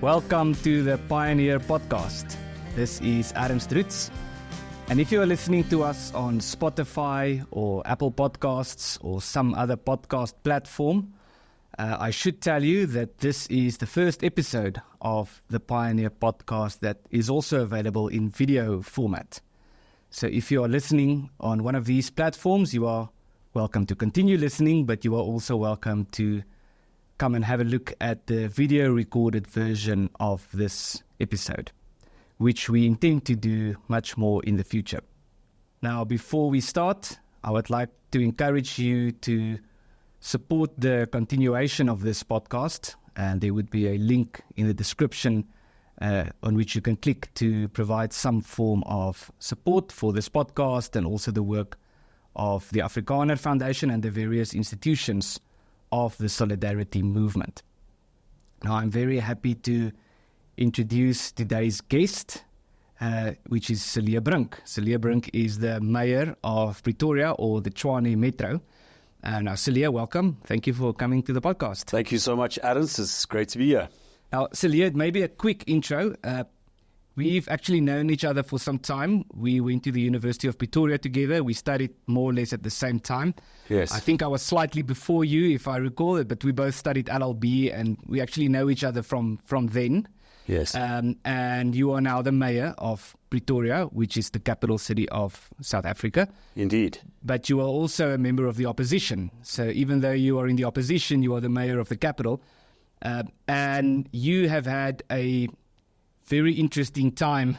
Welcome to the Pioneer Podcast. This is Ernst Roets. And if you are listening to us on Spotify or Apple Podcasts or some other podcast platform, I should tell you that this is the first episode of the Pioneer Podcast that is also available in video format. So if you are listening on one of these platforms, you are welcome to continue listening, but you are also welcome to come and have a look at the video recorded version of this episode, which we intend to do much more in the future. Now, before we start, I would like to encourage you to support the continuation of this podcast, and there would be a link in the description on which you can click to provide some form of support for this podcast and also the work of the Afrikaner Foundation and the various institutions of the Solidarity Movement. Now, I'm very happy to introduce today's guest, which is Cilliers Brink. Cilliers Brink is the Mayor of Pretoria, or the Tshwane Metro. Now, Cilliers, welcome. Thank you for coming to the podcast. Thank you so much, Ernst. It's great to be here. Now, Cilliers, maybe a quick intro. We've actually known each other for some time. We went to the University of Pretoria together. We studied more or less at the same time. Yes. I think I was slightly before you, if I recall it, but we both studied LLB, and we actually know each other from then. Yes. And you are now the Mayor of Pretoria, which is the capital city of South Africa. Indeed. But you are also a member of the opposition. So even though you are in the opposition, you are the Mayor of the capital. And you have had a very interesting time,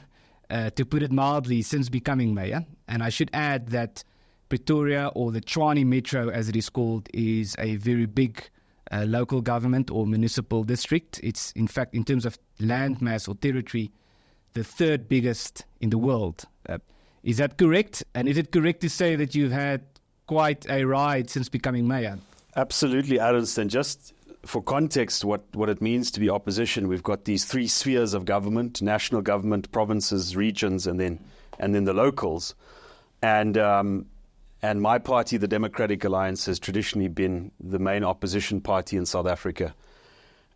to put it mildly, since becoming mayor. And I should add that Pretoria, or the Tshwane Metro as it is called, is a very big local government or municipal district. It's, in fact, in terms of land mass or territory, the third biggest in the world. Is that correct? And is it correct to say that you've had quite a ride since becoming mayor? Absolutely, Ernst. And just for context, what it means to be opposition, we've got these three spheres of government: national government, provinces, regions, and then the locals. And my party, the Democratic Alliance, has traditionally been the main opposition party in South Africa.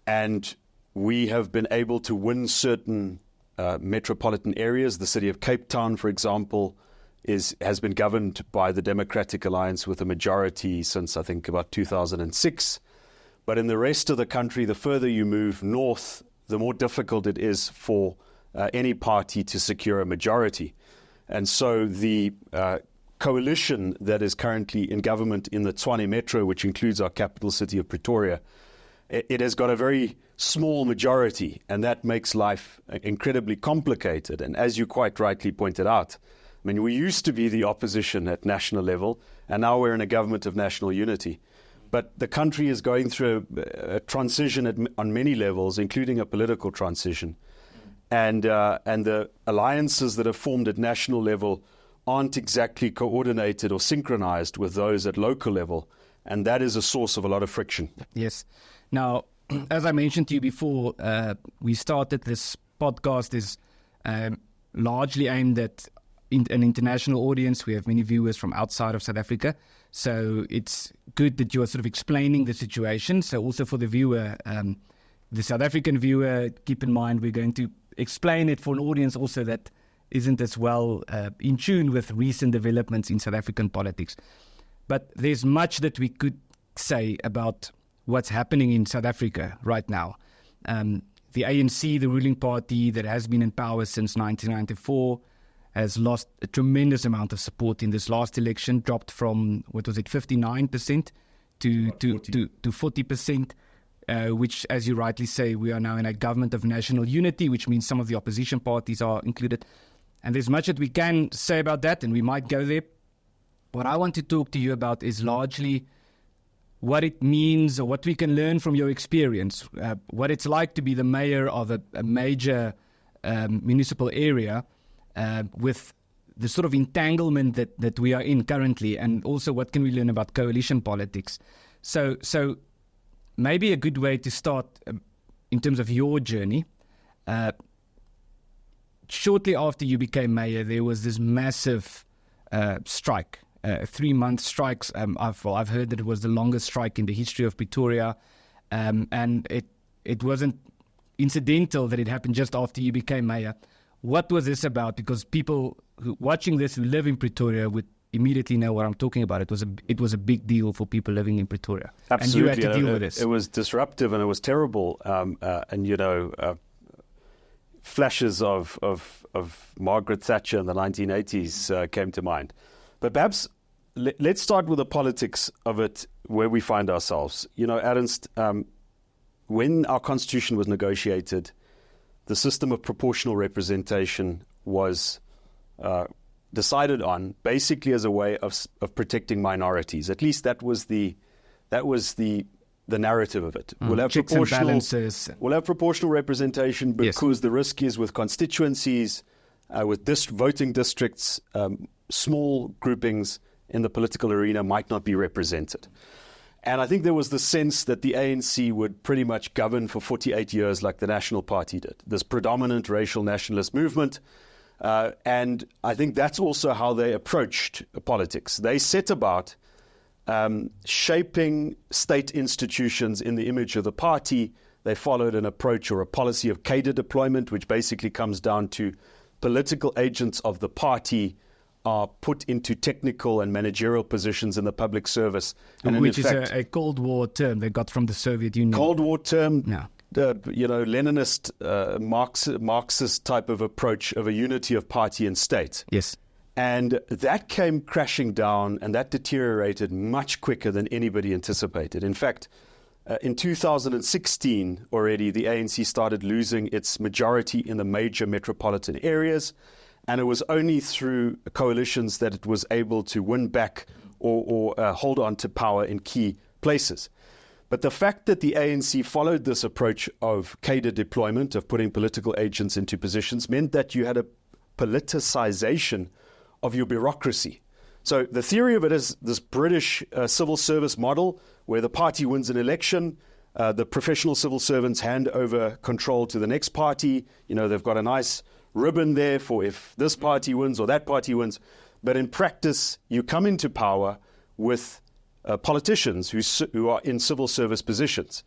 And we have been able to win certain metropolitan areas. The city of Cape Town, for example, has been governed by the Democratic Alliance with a majority since, I think, about 2006. But in the rest of the country, the further you move north, the more difficult it is for any party to secure a majority. And so the coalition that is currently in government in the Tshwane Metro, which includes our capital city of Pretoria, it has got a very small majority, and that makes life incredibly complicated. And as you quite rightly pointed out, I mean, we used to be the opposition at national level, and now we're in a government of national unity. But the country is going through a transition on many levels, including a political transition. And the alliances that are formed at national level aren't exactly coordinated or synchronized with those at local level. And that is a source of a lot of friction. Yes. Now, as I mentioned to you before, we started this podcast is largely aimed at an international audience. We have many viewers from outside of South Africa. So it's good that you are sort of explaining the situation. So also for the viewer, the South African viewer, keep in mind we're going to explain it for an audience also that isn't as well in tune with recent developments in South African politics. But there's much that we could say about what's happening in South Africa right now. The ANC, the ruling party that has been in power since 1994, has lost a tremendous amount of support in this last election, dropped from, 59% to 40%, which, as you rightly say, we are now in a government of national unity, which means some of the opposition parties are included. And there's much that we can say about that, and we might go there. What I want to talk to you about is largely what it means, or what we can learn from your experience, what it's like to be the mayor of a major municipal area, with the sort of entanglement that we are in currently, and also what can we learn about coalition politics. So maybe a good way to start in terms of your journey. Shortly after you became mayor, there was this massive strike, 3-month strikes. I've heard that it was the longest strike in the history of Pretoria, and it wasn't incidental that it happened just after you became mayor. What was this about? Because people watching this who live in Pretoria would immediately know what I'm talking about. It was a big deal for people living in Pretoria. Absolutely. And you had to deal with this. It was disruptive and it was terrible. Flashes of Margaret Thatcher in the 1980s came to mind. But perhaps let's start with the politics of it, where we find ourselves. Ernst, when our constitution was negotiated, the system of proportional representation was decided on basically as a way of protecting minorities. At least that was the narrative of it. We'll have checks and balances. We'll have proportional representation because the risk is with constituencies, with voting districts, small groupings in the political arena might not be represented. And I think there was the sense that the ANC would pretty much govern for 48 years like the National Party did, this predominant racial nationalist movement. And I think that's also how they approached politics. They set about shaping state institutions in the image of the party. They followed an approach or a policy of cadre deployment, which basically comes down to political agents of the party are put into technical and managerial positions in the public service. And which is a Cold War term they got from the Soviet Union. Cold War term, no. Leninist, Marxist type of approach of a unity of party and state. Yes. And that came crashing down, and that deteriorated much quicker than anybody anticipated. In fact, in 2016 already, the ANC started losing its majority in the major metropolitan areas, and it was only through coalitions that it was able to win back or hold on to power in key places. But the fact that the ANC followed this approach of cadre deployment, of putting political agents into positions, meant that you had a politicization of your bureaucracy. So the theory of it is this British civil service model where the party wins an election, the professional civil servants hand over control to the next party. They've got a nice ribbon there for if this party wins or that party wins. But in practice, you come into power with politicians who are in civil service positions.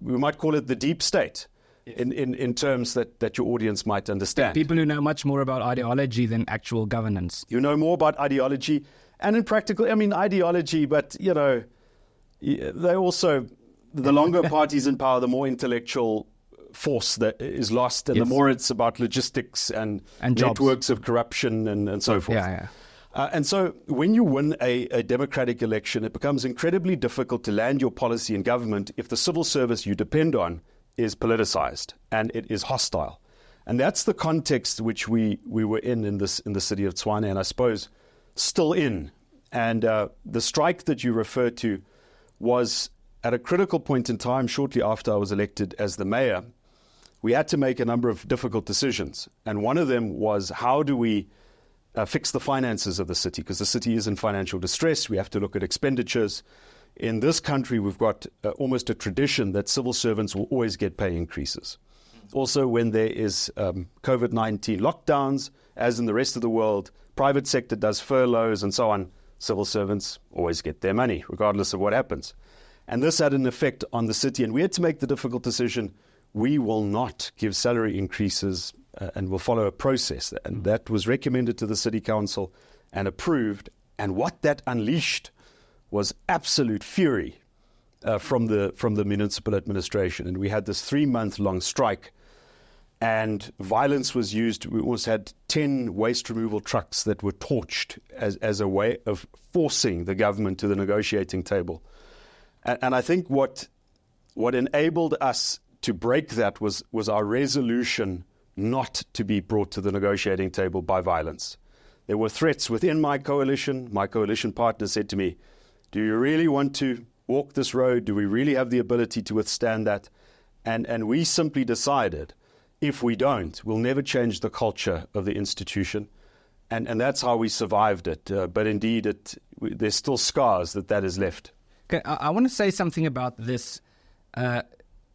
We might call it the deep state. Yes. In terms that your audience might understand. People who know much more about ideology than actual governance. You know more about ideology and in practical, ideology, but, they also, the longer parties in power, the more intellectual force that is lost, and the more it's about logistics and networks of corruption and so forth. Yeah. And so when you win a democratic election, it becomes incredibly difficult to land your policy in government if the civil service you depend on is politicized and it is hostile. And that's the context which we were in the city of Tshwane, and I suppose still in. And the strike that you referred to was at a critical point in time shortly after I was elected as the mayor. We had to make a number of difficult decisions. And one of them was, how do we fix the finances of the city? Because the city is in financial distress. We have to look at expenditures. In this country, we've got almost a tradition that civil servants will always get pay increases. Also, when there is COVID-19 lockdowns, as in the rest of the world, private sector does furloughs and so on, civil servants always get their money, regardless of what happens. And this had an effect on the city, and we had to make the difficult decision, we will not give salary increases and will follow a process. And that was recommended to the city council and approved. And what that unleashed was absolute fury from the municipal administration. And we had this 3-month-long strike, and violence was used. We almost had 10 waste removal trucks that were torched as a way of forcing the government to the negotiating table. And I think what enabled us to break that was our resolution not to be brought to the negotiating table by violence. There were threats within my coalition. My coalition partner said to me, do you really want to walk this road? Do we really have the ability to withstand that? And we simply decided, if we don't, we'll never change the culture of the institution. And that's how we survived it. But indeed, there's still scars that is left. Okay, I want to say something about this.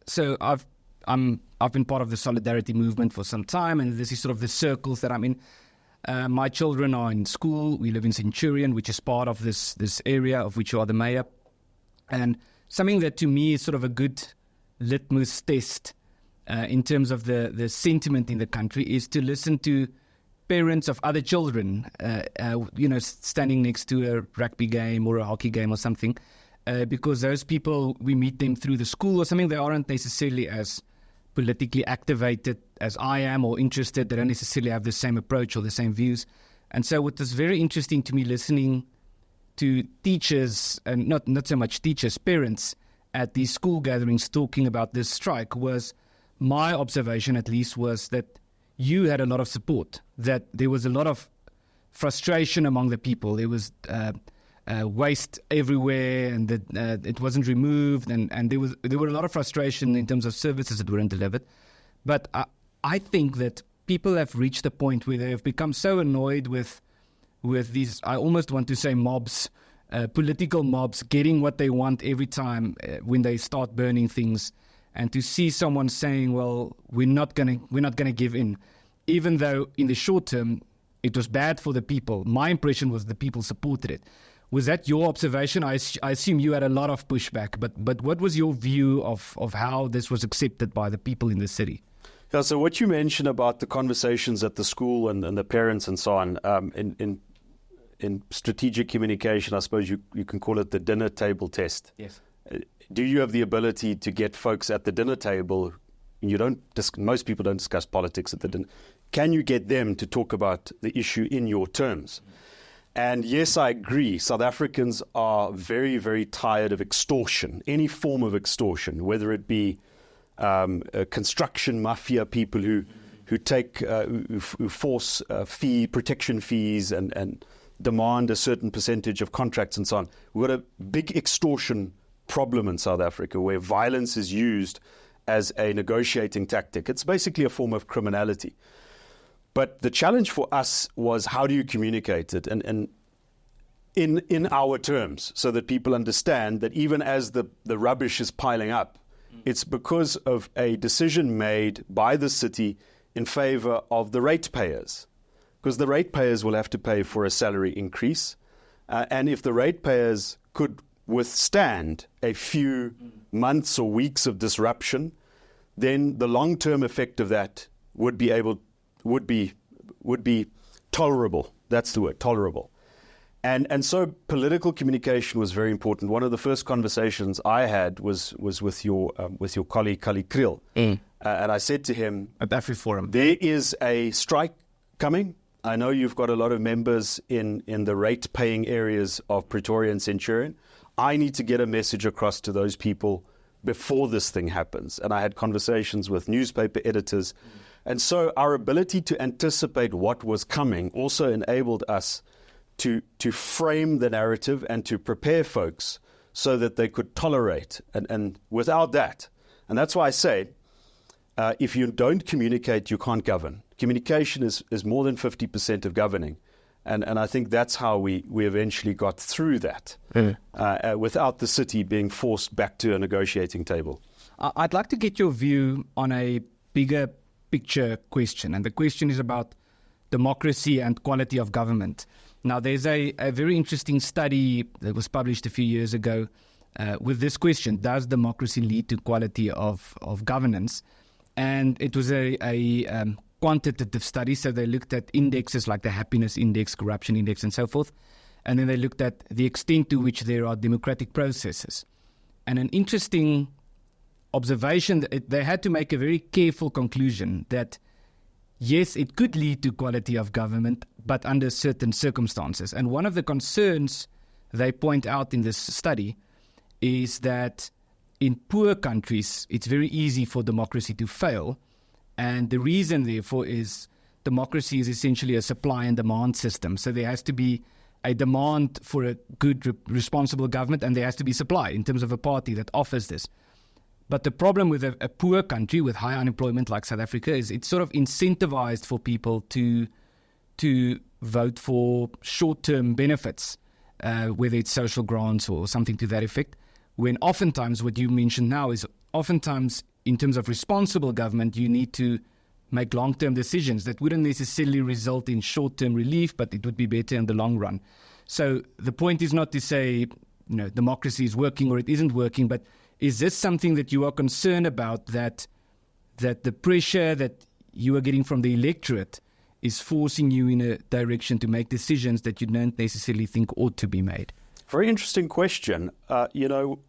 So I've been part of the solidarity movement for some time, and this is sort of the circles that I'm in. My children are in school. We live in Centurion, which is part of this area of which you are the mayor. And something that to me is sort of a good litmus test in terms of the sentiment in the country is to listen to parents of other children, standing next to a rugby game or a hockey game or something, because those people, we meet them through the school or something. They aren't necessarily as politically activated as I am or interested. They don't necessarily have the same approach or the same views. And so what was very interesting to me listening to teachers, and not so much teachers, parents at these school gatherings talking about this strike, was my observation at least was that you had a lot of support, that there was a lot of frustration among the people. There was waste everywhere, and that it wasn't removed, and there were a lot of frustration in terms of services that weren't delivered. But I think that people have reached a point where they have become so annoyed with these, I almost want to say mobs, political mobs, getting what they want every time when they start burning things. And to see someone saying, well, we're not gonna give in, even though in the short term it was bad for the people. My impression was the people supported it. Was that your observation? I assume you had a lot of pushback, but what was your view of how this was accepted by the people in the city? Yeah, so what you mentioned about the conversations at the school and the parents and so on, in strategic communication, I suppose you can call it the dinner table test. Yes. Do you have the ability to get folks at the dinner table? Most people don't discuss politics at the dinner. Can you get them to talk about the issue in your terms? And yes, I agree. South Africans are very, very tired of extortion, any form of extortion, whether it be construction mafia people who force protection fees and demand a certain percentage of contracts and so on. We've got a big extortion problem in South Africa where violence is used as a negotiating tactic. It's basically a form of criminality. But the challenge for us was, how do you communicate it and in our terms, so that people understand that even as the rubbish is piling up, it's because of a decision made by the city in favor of the ratepayers, because the ratepayers will have to pay for a salary increase. And if the ratepayers could withstand a few months or weeks of disruption, then the long-term effect of that would be tolerable. That's the word, tolerable. And so political communication was very important. One of the first conversations I had was with your colleague Kriel, and I said to him at AfriForum, there is a strike coming. I know you've got a lot of members in the rate-paying areas of Pretoria and Centurion. I need to get a message across to those people before this thing happens. And I had conversations with newspaper editors. And so our ability to anticipate what was coming also enabled us to frame the narrative and to prepare folks so that they could tolerate. And without that, and that's why I say, if you don't communicate, you can't govern. Communication is more than 50% of governing. And I think that's how we eventually got through that, without the city being forced back to a negotiating table. I'd like to get your view on a bigger picture question. And the question is about democracy and quality of government. Now, there's a very interesting study that was published a few years ago with this question: does democracy lead to quality of governance? And it was a quantitative study, so they looked at indexes like the happiness index, corruption index, and so forth. And then they looked at the extent to which there are democratic processes. And an interesting observation, they had to make a very careful conclusion that yes, it could lead to quality of government, but under certain circumstances. And one of the concerns they point out in this study is that in poor countries, it's very easy for democracy to fail. And the reason, therefore, is democracy is essentially a supply and demand system. So there has to be a demand for a good, responsible government, and there has to be supply in terms of a party that offers this. But the problem with a poor country with high unemployment like South Africa is it's sort of incentivized for people to vote for short-term benefits, whether it's social grants or something to that effect, when oftentimes what you mentioned now is oftentimes in terms of responsible government, you need to make long-term decisions that wouldn't necessarily result in short-term relief, but it would be better in the long run. So the point is not to say, democracy is working or it isn't working, but is this something that you are concerned about, that that the pressure that you are getting from the electorate is forcing you in a direction to make decisions that you don't necessarily think ought to be made? Very interesting question.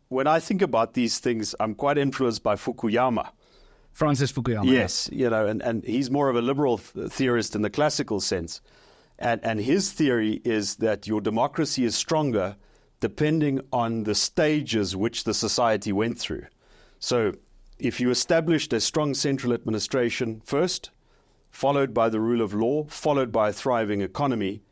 When I think about these things, I'm quite influenced by Fukuyama. Francis Fukuyama. Yes, and he's more of a liberal theorist in the classical sense. And his theory is that your democracy is stronger depending on the stages which the society went through. So if you established a strong central administration first, followed by the rule of law, followed by a thriving economy,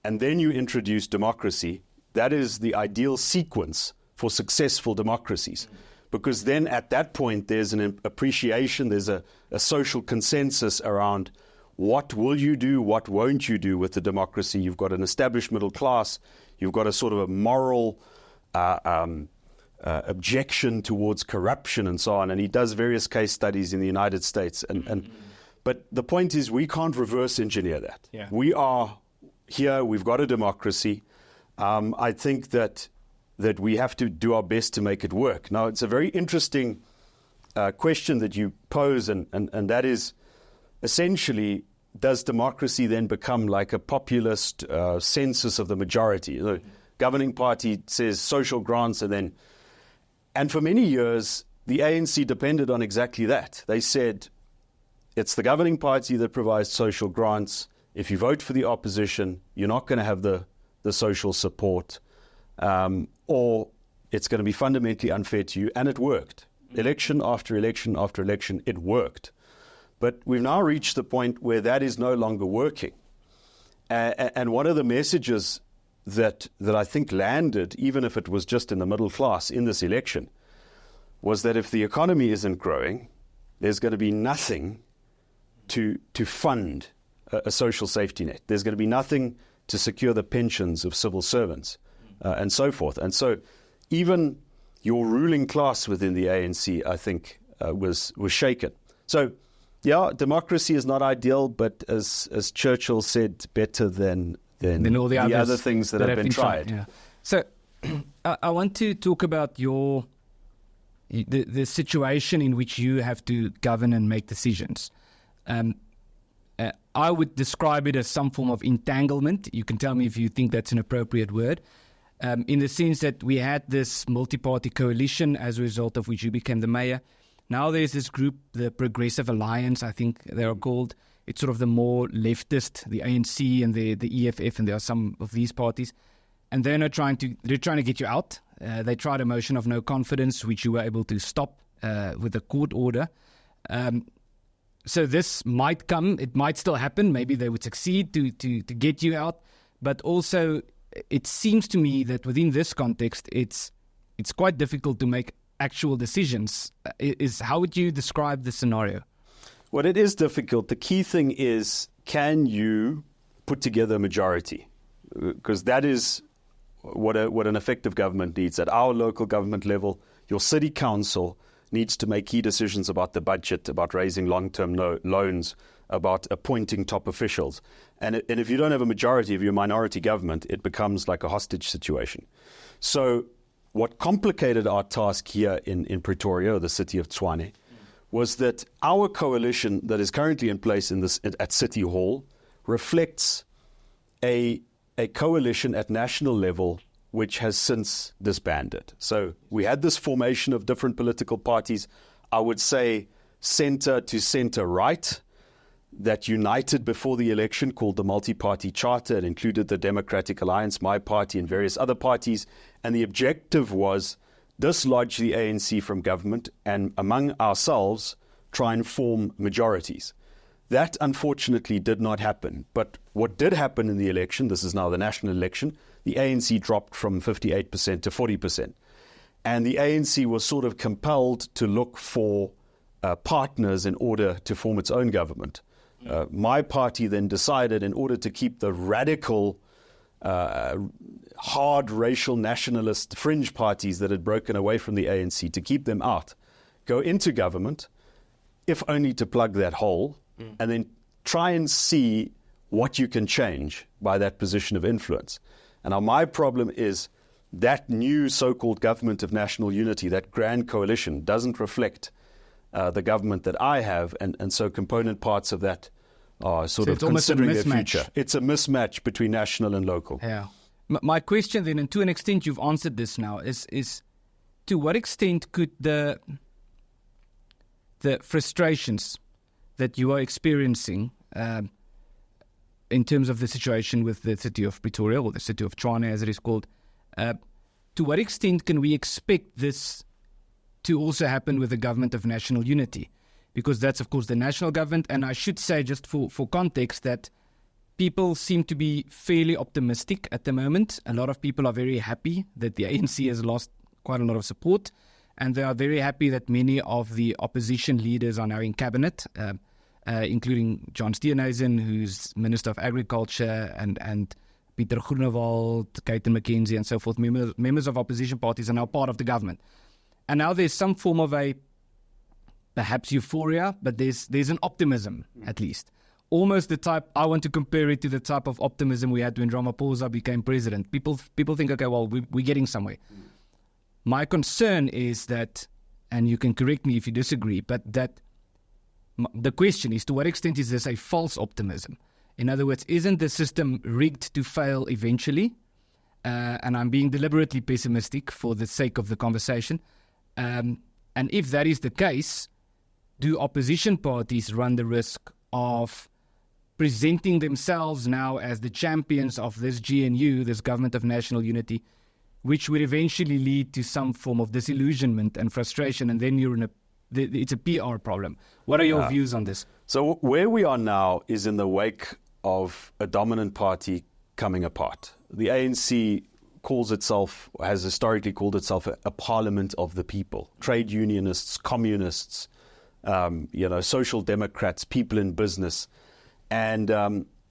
and then you introduce democracy, that is the ideal sequence for successful democracies. Because then at that point there's an appreciation, there's a social consensus around what will you do, what won't you do with the democracy. You've got an established middle class, you've got a sort of a moral objection towards corruption and so on. And he does various case studies in the United States. But the point is we can't reverse engineer that. Yeah. We are here, we've got a democracy. I think that we have to do our best to make it work. Now, it's a very interesting question that you pose, and that is essentially, does democracy then become like a populist census of the majority? The governing party says social grants, and for many years, the ANC depended on exactly that. They said, it's the governing party that provides social grants. If you vote for the opposition, you're not going to have the social support, or it's going to be fundamentally unfair to you. And it worked. Election after election after election, it worked. But we've now reached the point where that is no longer working. And one of the messages that I think landed, even if it was just in the middle class in this election, was that if the economy isn't growing, there's going to be nothing to fund a social safety net. There's going to be nothing to secure the pensions of civil servants, and so forth. And so even your ruling class within the ANC, I think, was shaken. So, yeah, democracy is not ideal, but as Churchill said, better than all the other things that have been tried. Yeah. So I want to talk about the situation in which you have to govern and make decisions. I would describe it as some form of entanglement. You can tell me if you think that's an appropriate word. In the sense that we had this multi-party coalition as a result of which you became the mayor. Now there's this group, the Progressive Alliance, I think they are called. It's sort of the more leftist, the ANC and the EFF, and there are some of these parties. And they're trying to get you out. They tried a motion of no confidence, which you were able to stop with a court order. So this might come, it might still happen. Maybe they would succeed to get you out. But also, it seems to me that within this context, it's quite difficult to make actual decisions. How would you describe the scenario? Well, it is difficult. The key thing is, can you put together a majority? Because that is what an effective government needs. At our local government level, your city council needs to make key decisions about the budget, about raising long-term loans, about appointing top officials. And if you don't have a majority of your minority government, it becomes like a hostage situation. So what complicated our task here in Pretoria, or the city of Tshwane, was that our coalition that is currently in place at City Hall reflects a coalition at national level which has since disbanded. So we had this formation of different political parties, I would say center to center right, that united before the election, called the Multi-Party Charter. It included the Democratic Alliance, my party, and various other parties. And the objective was dislodge the ANC from government and among ourselves try and form majorities. That unfortunately did not happen. But what did happen in the election, this is now the national election, the ANC dropped from 58% to 40%. And the ANC was sort of compelled to look for partners in order to form its own government. My party then decided, in order to keep the radical, hard racial nationalist fringe parties that had broken away from the ANC, to keep them out, go into government, if only to plug that hole, and then try and see what you can change by that position of influence. And now my problem is that new so-called government of national unity, that grand coalition, doesn't reflect the government that I have, and so component parts of that are sort of it's almost a considering their mismatch. future. It's a mismatch between national and local. Yeah. My question then, and to an extent you've answered this now, is to what extent could the frustrations that you are experiencing in terms of the situation with the city of Pretoria, or the city of Tshwane as it is called, to what extent can we expect this to also happen with the government of national unity? Because that's, of course, the national government. And I should say, just for context, that people seem to be fairly optimistic at the moment. A lot of people are very happy that the ANC has lost quite a lot of support. And they are very happy that many of the opposition leaders are now in cabinet, including John Steenhuisen, who's Minister of Agriculture, and Pieter Groenewald, Kaiton McKenzie, and so forth. Members of opposition parties are now part of the government. And now there's some form of perhaps euphoria, but there's an optimism, at least. Almost the type, I want to compare it to the type of optimism we had when Ramaphosa became president. People think, okay, well, we're getting somewhere. My concern is that, and you can correct me if you disagree, but that the question is, to what extent is this a false optimism? In other words, isn't the system rigged to fail eventually? And I'm being deliberately pessimistic for the sake of the conversation. And if that is the case, do opposition parties run the risk of presenting themselves now as the champions of this GNU, this Government of National Unity, which would eventually lead to some form of disillusionment and frustration, and then it's a PR problem? What are your views on this? So where we are now is in the wake of a dominant party coming apart. The ANC has historically called itself a parliament of the people. Trade unionists, communists, social democrats, people in business. And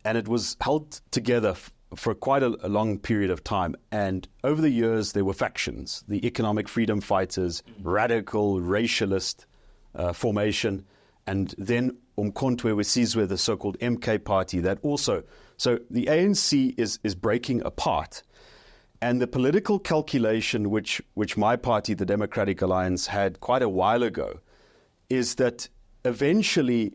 it was held together for quite a long period of time. And over the years, there were factions: the economic freedom fighters, radical, racialist formation, and then Umkhonto we Sizwe, the so-called MK party, that also. So the ANC is breaking apart. And the political calculation which my party, the Democratic Alliance, had quite a while ago is that eventually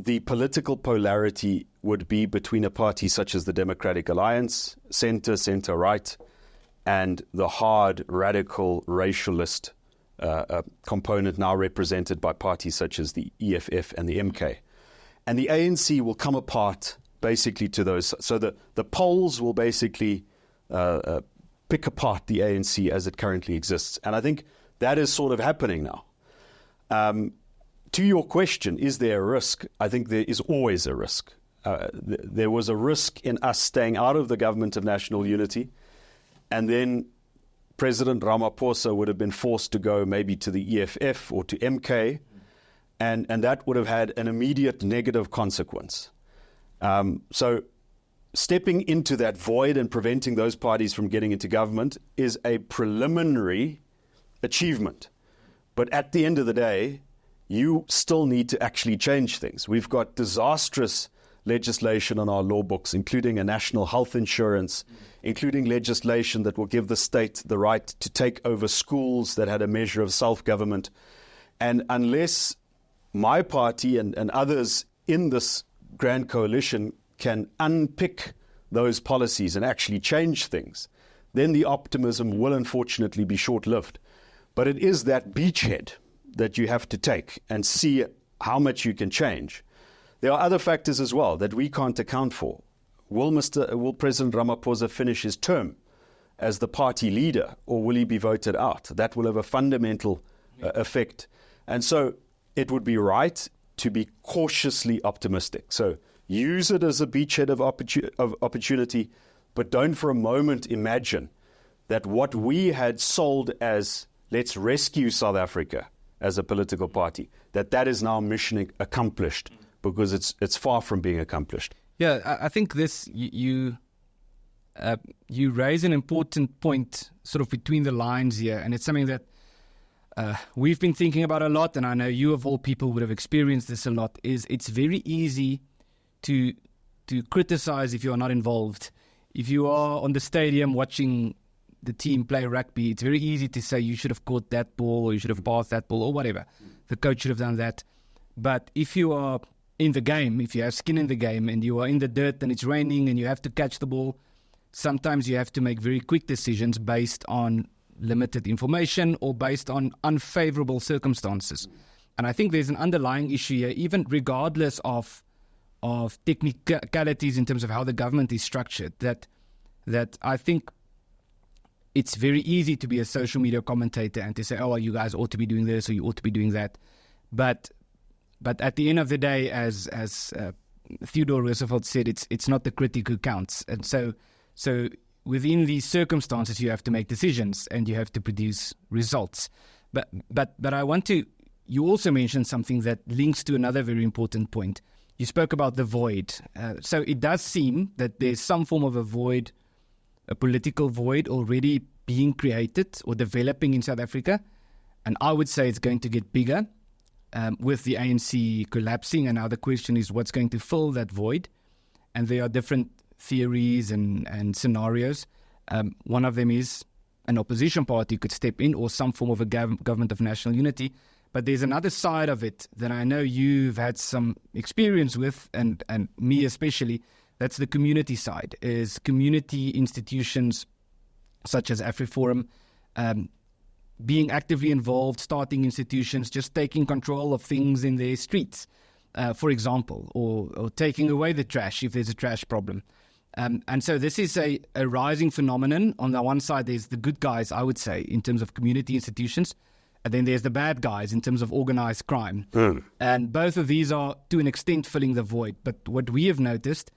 the political polarity would be between a party such as the Democratic Alliance, center-right, and the hard, radical, racialist component now represented by parties such as the EFF and the MK. And the ANC will come apart basically to those. So the polls will basically pick apart the ANC as it currently exists. And I think that is sort of happening now. To your question, is there a risk? I think there is always a risk. There was a risk in us staying out of the Government of National Unity, and then President Ramaphosa would have been forced to go maybe to the EFF or to MK, and that would have had an immediate negative consequence. So stepping into that void and preventing those parties from getting into government is a preliminary achievement. But at the end of the day, you still need to actually change things. We've got disastrous legislation on our law books, including a national health insurance, including legislation that will give the state the right to take over schools that had a measure of self-government. And unless my party and others in this grand coalition can unpick those policies and actually change things, then the optimism will unfortunately be short-lived. But it is that beachhead that you have to take and see how much you can change. There are other factors as well that we can't account for. Will President Ramaphosa finish his term as the party leader, or will he be voted out? That will have a fundamental effect. And so it would be right to be cautiously optimistic. So use it as a beachhead of opportunity, but don't for a moment imagine that what we had sold as let's rescue South Africa as a political party, that is now mission accomplished, because it's far from being accomplished. Yeah, I think this, you raise an important point sort of between the lines here, and it's something that we've been thinking about a lot, and I know you of all people would have experienced this a lot, is it's very easy to criticize if you are not involved. If you are on the stadium watching the team play rugby, it's very easy to say you should have caught that ball or you should have passed that ball or whatever. The coach should have done that. But if you are in the game, if you have skin in the game and you are in the dirt and it's raining and you have to catch the ball, sometimes you have to make very quick decisions based on limited information or based on unfavorable circumstances. And I think there's an underlying issue here, even regardless of technicalities in terms of how the government is structured, that I think it's very easy to be a social media commentator and to say, oh, you guys ought to be doing this or you ought to be doing that. But at the end of the day, as Theodore Roosevelt said, it's not the critic who counts. And so within these circumstances, you have to make decisions and you have to produce results. But I want to. You also mentioned something that links to another very important point. You spoke about the void. So it does seem that there's some form of a void, a political void already being created or developing in South Africa. And I would say it's going to get bigger with the ANC collapsing. And now the question is what's going to fill that void? And there are different theories and scenarios. One of them is an opposition party could step in or some form of a government of national unity. But there's another side of it that I know you've had some experience with, and me especially. That's the community side, is community institutions such as AfriForum being actively involved, starting institutions, just taking control of things in their streets, for example, or taking away the trash if there's a trash problem. And so this is a rising phenomenon. On the one side, there's the good guys, I would say, in terms of community institutions. And then there's the bad guys in terms of organized crime. And both of these are, to an extent, filling the void. But what we have noticed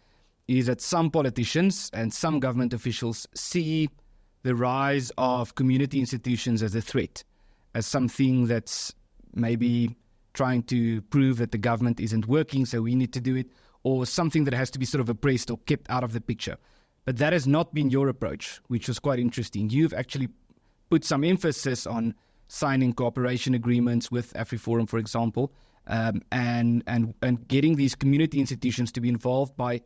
is that some politicians and some government officials see the rise of community institutions as a threat, as something that's maybe trying to prove that the government isn't working, so we need to do it, or something that has to be sort of oppressed or kept out of the picture. But that has not been your approach, which was quite interesting. You've actually put some emphasis on signing cooperation agreements with AfriForum, for example, and getting these community institutions to be involved by,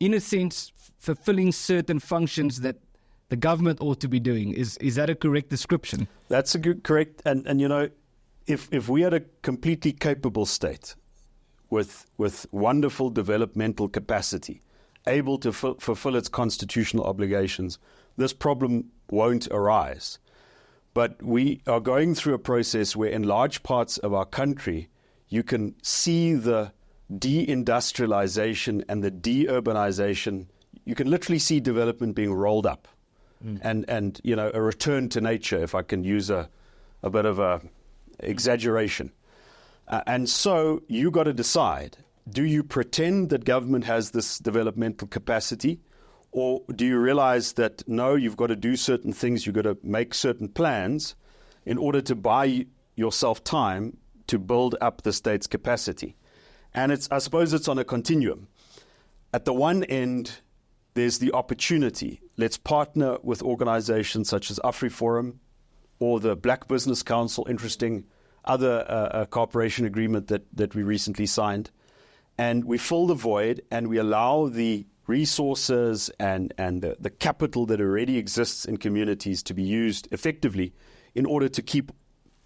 in a sense, fulfilling certain functions that the government ought to be doing. Is that a correct description? That's correct. And you know, if we had a completely capable state with wonderful developmental capacity, able to fulfill its constitutional obligations, this problem won't arise. But we are going through a process where in large parts of our country, you can see the deindustrialization and the deurbanization. You can literally see development being rolled up and you know, a return to nature, if I can use a bit of a exaggeration. And so you got to decide, do you pretend that government has this developmental capacity? Or do you realize that, no, you've got to do certain things, you've got to make certain plans in order to buy yourself time to build up the state's capacity? And I suppose it's on a continuum. At the one end, there's the opportunity. Let's partner with organizations such as AfriForum or the Black Business Council, interesting other cooperation agreement that we recently signed. And we fill the void and we allow the resources and the capital that already exists in communities to be used effectively in order to keep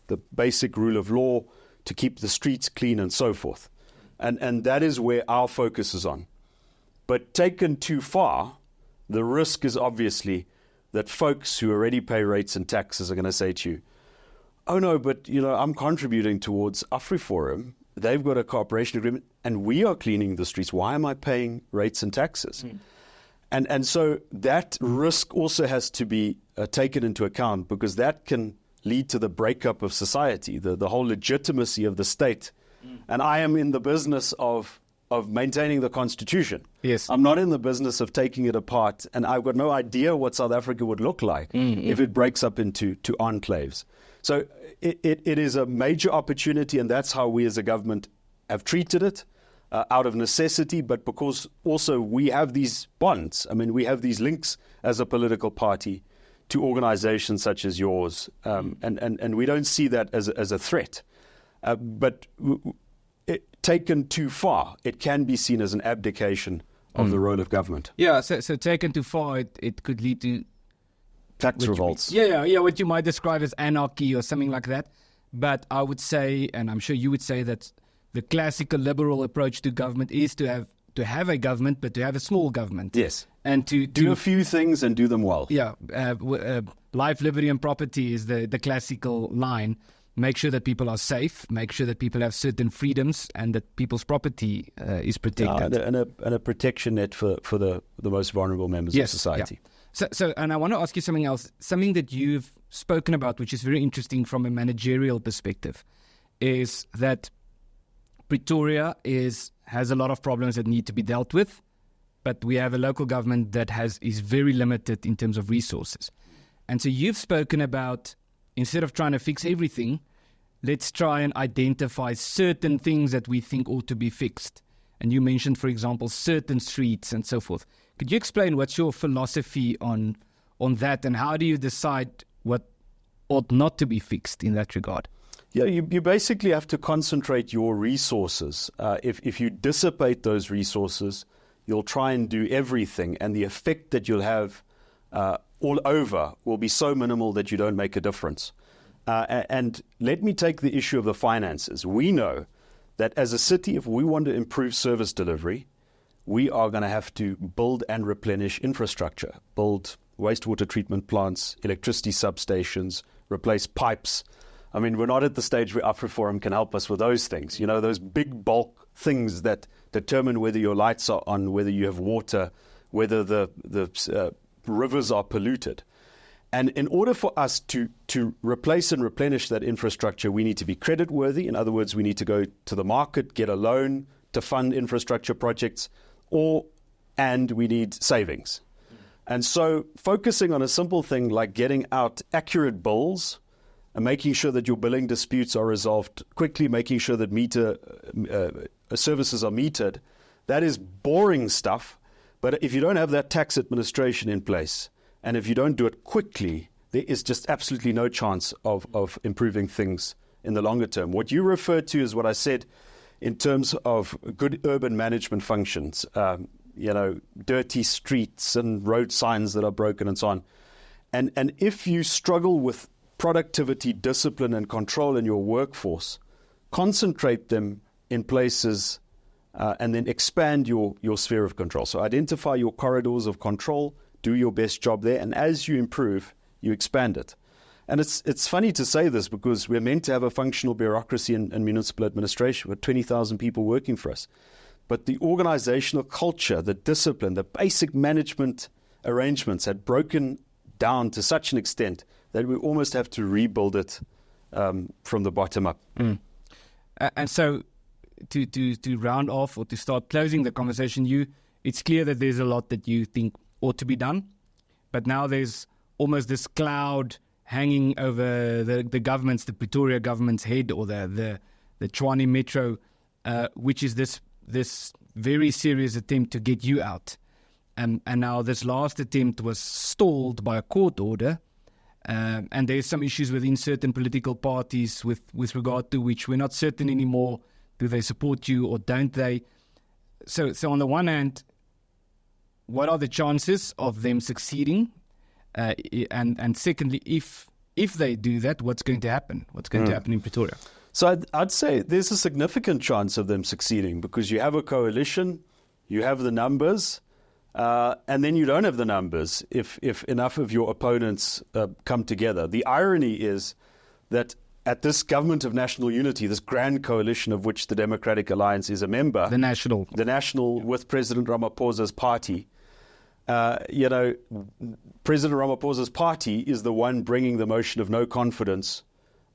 the basic rule of law, to keep the streets clean and so forth. And that is where our focus is on. But taken too far, the risk is obviously that folks who already pay rates and taxes are going to say to you, oh no, but you know, I'm contributing towards AfriForum. They've got a cooperation agreement and we are cleaning the streets. Why am I paying rates and taxes? And so that risk also has to be taken into account, because that can lead to the breakup of society, the whole legitimacy of the state. And I am in the business of maintaining the Constitution. Yes. I'm not in the business of taking it apart, and I've got no idea what South Africa would look like if it breaks up into enclaves. So it is a major opportunity, and that's how we as a government have treated it, out of necessity, but because also we have these bonds. I mean, we have these links as a political party to organizations such as yours, and we don't see that as a threat. But taken too far, it can be seen as an abdication of the role of government. Yeah, so taken too far, it could lead to Tax revolts. Yeah, what you might describe as anarchy or something like that. But I would say, and I'm sure you would say, that the classical liberal approach to government is to have a government, but to have a small government. Yes. And to Do a few things and do them well. Yeah. Life, liberty, and property is the classical line. Make sure that people are safe. Make sure that people have certain freedoms and that people's property is protected. And a protection net for the most vulnerable members of society. Yeah. So, and I want to ask you something else. Something that you've spoken about, which is very interesting from a managerial perspective, is that Pretoria has a lot of problems that need to be dealt with, but we have a local government that is very limited in terms of resources. And so you've spoken about, instead of trying to fix everything, let's try and identify certain things that we think ought to be fixed. And you mentioned, for example, certain streets and so forth. Could you explain what's your philosophy on that, and how do you decide what ought not to be fixed in that regard? Yeah, you basically have to concentrate your resources. If you dissipate those resources, you'll try and do everything, and the effect that you'll have all over will be so minimal that you don't make a difference. And let me take the issue of the finances. We know that as a city, if we want to improve service delivery, we are going to have to build and replenish infrastructure, build wastewater treatment plants, electricity substations, replace pipes. I mean, we're not at the stage where AfriForum can help us with those things. You know, those big bulk things that determine whether your lights are on, whether you have water, whether the rivers are polluted. And in order for us to replace and replenish that infrastructure, we need to be creditworthy. In other words, we need to go to the market, get a loan to fund infrastructure projects, and we need savings. And so focusing on a simple thing like getting out accurate bills and making sure that your billing disputes are resolved quickly, making sure that services are metered, that is boring stuff. But if you don't have that tax administration in place, and if you don't do it quickly, there is just absolutely no chance of improving things in the longer term. What you referred to is what I said in terms of good urban management functions, dirty streets and road signs that are broken and so on. And if you struggle with productivity, discipline and control in your workforce, concentrate them in places and then expand your sphere of control. So identify your corridors of control, do your best job there, and as you improve, you expand it. And it's funny to say this because we're meant to have a functional bureaucracy and municipal administration with 20,000 people working for us. But the organizational culture, the discipline, the basic management arrangements had broken down to such an extent that we almost have to rebuild it from the bottom up. And so to round off or to start closing the conversation, it's clear that there's a lot that you think ought to be done, but now there's almost this cloud hanging over the government's, the Pretoria government's head, or the Tshwane Metro, which is this very serious attempt to get you out. And now this last attempt was stalled by a court order, and there's some issues within certain political parties with regard to which we're not certain anymore. Do they support you or don't they? So on the one hand, what are the chances of them succeeding? And secondly, if they do that, what's going to happen? What's going to happen in Pretoria? So I'd say there's a significant chance of them succeeding because you have a coalition, you have the numbers, and then you don't have the numbers if enough of your opponents come together. The irony is that at this government of national unity, this grand coalition of which the Democratic Alliance is a member, the national with President Ramaphosa's party, President Ramaphosa's party is the one bringing the motion of no confidence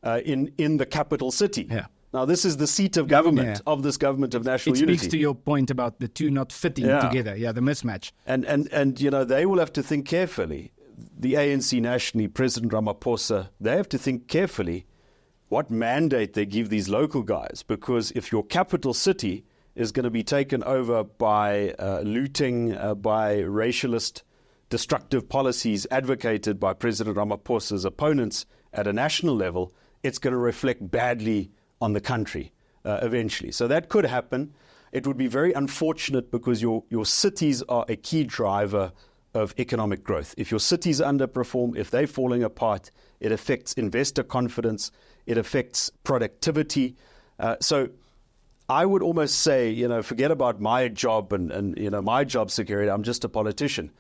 in the capital city. Yeah. Now, this is the seat of government of this government of national unity. It speaks to your point about the two not fitting together. Yeah, the mismatch. And they will have to think carefully. The ANC nationally, President Ramaphosa, they have to think carefully what mandate they give these local guys, because if your capital city is going to be taken over by looting, by racialist, destructive policies advocated by President Ramaphosa's opponents at a national level, it's going to reflect badly on the country eventually. So that could happen. It would be very unfortunate because your cities are a key driver of economic growth. If your cities underperform, if they're falling apart, it affects investor confidence, it affects productivity. So I would almost say, forget about my job and my job security. I'm just a politician.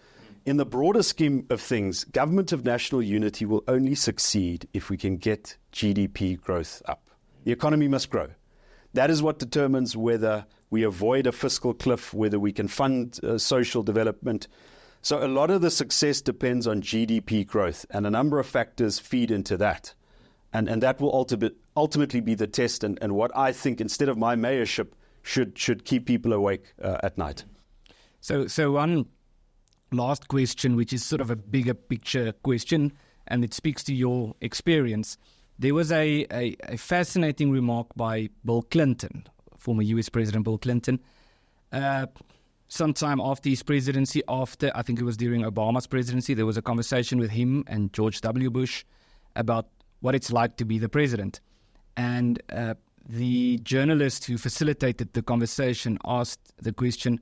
In the broader scheme of things, government of national unity will only succeed if we can get GDP growth up. The economy must grow. That is what determines whether we avoid a fiscal cliff, whether we can fund social development. So a lot of the success depends on GDP growth, and a number of factors feed into that. And that will ultimately be the test, and what I think, instead of my mayorship, should keep people awake at night. So one last question, which is sort of a bigger picture question, and it speaks to your experience. There was a fascinating remark by Bill Clinton, former US President Bill Clinton, sometime after his presidency, I think it was during Obama's presidency, there was a conversation with him and George W. Bush about what it's like to be the president. And the journalist who facilitated the conversation asked the question,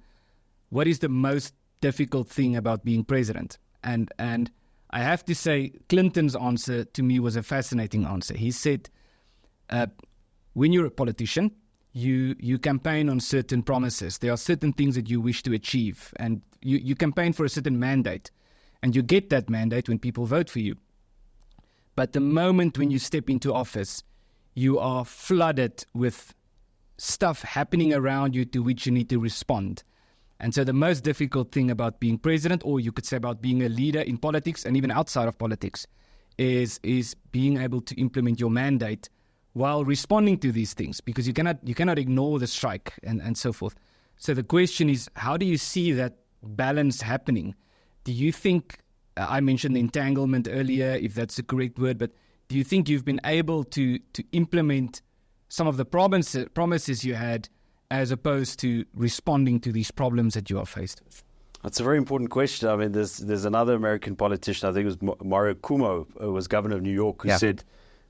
what is the most difficult thing about being president? And I have to say, Clinton's answer to me was a fascinating answer. He said, when you're a politician, you campaign on certain promises. There are certain things that you wish to achieve, and you campaign for a certain mandate, and you get that mandate when people vote for you. But the moment when you step into office, you are flooded with stuff happening around you to which you need to respond. And so the most difficult thing about being president, or you could say about being a leader in politics and even outside of politics, is being able to implement your mandate while responding to these things, because you cannot ignore the strike and so forth. So the question is, how do you see that balance happening? Do you think, I mentioned entanglement earlier, if that's the correct word, but do you think you've been able to implement some of the promises you had, as opposed to responding to these problems that you are faced with? That's a very important question. I mean, there's another American politician, I think it was Mario Cuomo, was governor of New York, who said,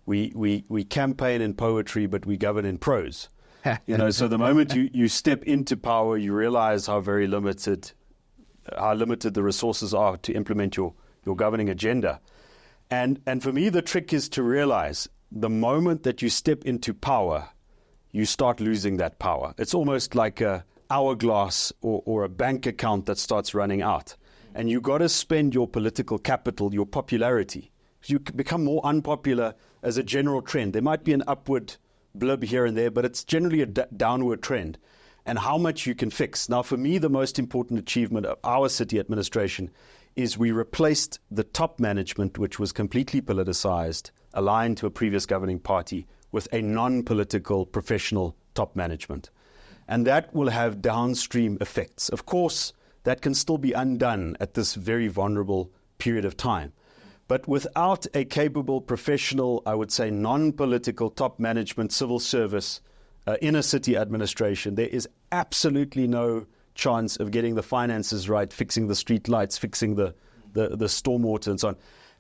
we campaign in poetry, but we govern in prose. So the moment you step into power, you realize how limited the resources are to implement your governing agenda. And for me, the trick is to realize the moment that you step into power, you start losing that power. It's almost like a hourglass or a bank account that starts running out. And you got to spend your political capital, your popularity. You become more unpopular as a general trend. There might be an upward blip here and there, but it's generally a downward trend. And how much you can fix. Now, for me, the most important achievement of our city administration is we replaced the top management, which was completely politicized, aligned to a previous governing party, with a non-political professional top management. And that will have downstream effects. Of course, that can still be undone at this very vulnerable period of time. But without a capable, professional, I would say non-political top management, civil service, inner city administration, there is absolutely no chance of getting the finances right, fixing the street lights, fixing the stormwater and so on.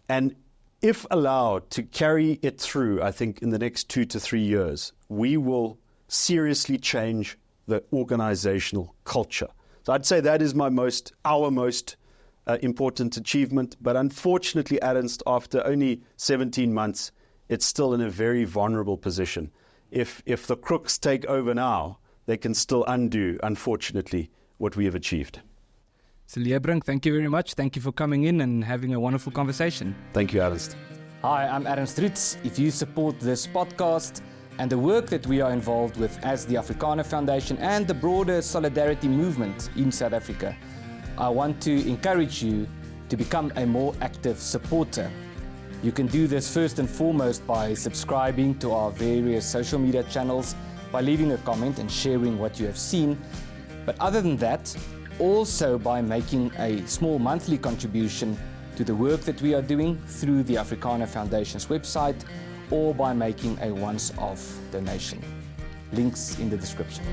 And if allowed to carry it through, I think in the next 2 to 3 years, we will seriously change the organizational culture. So I'd say that is our most important achievement. But unfortunately, Ernst, after only 17 months, it's still in a very vulnerable position. If the crooks take over now, they can still undo, unfortunately, what we have achieved. Cilliers Brink, thank you very much. Thank you for coming in and having a wonderful conversation. Thank you, Ernst. Hi, I'm Ernst Roets. If you support this podcast and the work that we are involved with as the Afrikaner Foundation and the broader solidarity movement in South Africa, I want to encourage you to become a more active supporter. You can do this first and foremost by subscribing to our various social media channels, by leaving a comment and sharing what you have seen. But other than that, also by making a small monthly contribution to the work that we are doing through the Afrikaner Foundation's website, or by making a once-off donation. Links in the description.